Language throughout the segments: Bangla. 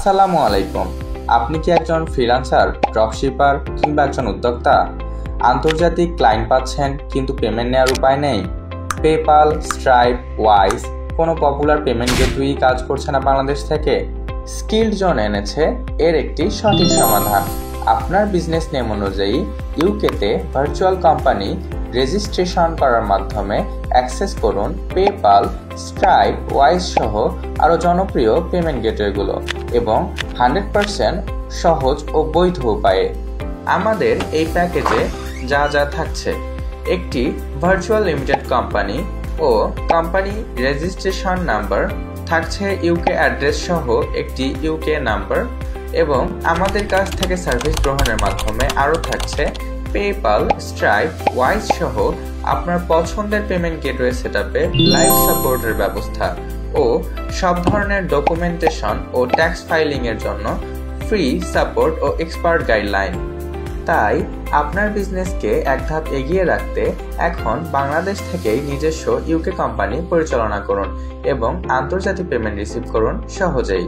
আসসালামু আলাইকুম। আপনি কি একজন ফ্রিল্যান্সার, ড্রপশিপার কিংবা একজন উদ্যোক্তা? আন্তর্জাতিক ক্লায়েন্ট পাচ্ছেন কিন্তু পেমেন্ট নেওয়ার উপায় নেই? পেপ্যাল, স্ট্রাইপ, ওয়াইজ কোনো পপুলার পেমেন্ট গেটওয়ে কাজ করছে না বাংলাদেশ থেকে? স্কিলড জোন এনেছে এর একটি সঠিক সমাধান। আপনার বিজনেস নেম অনুযায়ী ইউকেতে ভার্চুয়াল কোম্পানি রেজিস্ট্রেশন করার মাধ্যমে অ্যাক্সেস করুন পেপ্যাল, স্ট্রাইপ, ওয়াইজ সহ আরও জনপ্রিয় পেমেন্ট গেটওয়েগুলো এবং 100% সহজ ও বৈধ উপায়ে। আমাদের এই প্যাকেজে যা যা থাকছে: একটি ভার্চুয়াল লিমিটেড কোম্পানি ও কোম্পানি রেজিস্ট্রেশন নাম্বার, থাকছে ইউকে অ্যাড্রেস সহ একটি ইউকে নাম্বার এবং আমাদের কাছ থেকে সার্ভিস গ্রহণের মাধ্যমে আরও থাকছে পেপ্যাল, স্ট্রাইপ, ওয়াইজ সহ আপনার পছন্দের পেমেন্ট গেটওয়ে সেটআপে লাইভ সাপোর্টের ব্যবস্থা ও সব ধরনের ডকুমেন্টেশন ও ট্যাক্স ফাইলিং এর জন্য ফ্রি সাপোর্ট ও এক্সপার্ট গাইডলাইন। তাই আপনার বিজনেসকে এক ধাপ এগিয়ে রাখতে এখন বাংলাদেশ থেকেই নিজস্ব ইউকে কোম্পানি পরিচালনা করুন এবং আন্তর্জাতিক পেমেন্ট রিসিভ করুন সহজেই।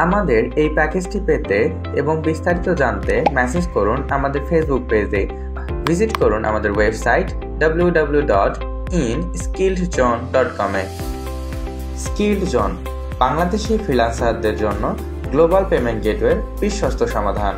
আমাদের এই প্যাকেজটি পেতে এবং বিস্তারিত জানতে মেসেজ করুন আমাদের ফেসবুক পেজে। ভিজিট করুন আমাদের ওয়েবসাইট www.inskilledzone.com এ। স্কিলড জোন বাংলাদেশি ফ্রিল্যান্সারদের জন্য গ্লোবাল পেমেন্ট গেটওয়ের বিশ্বস্ত সমাধান।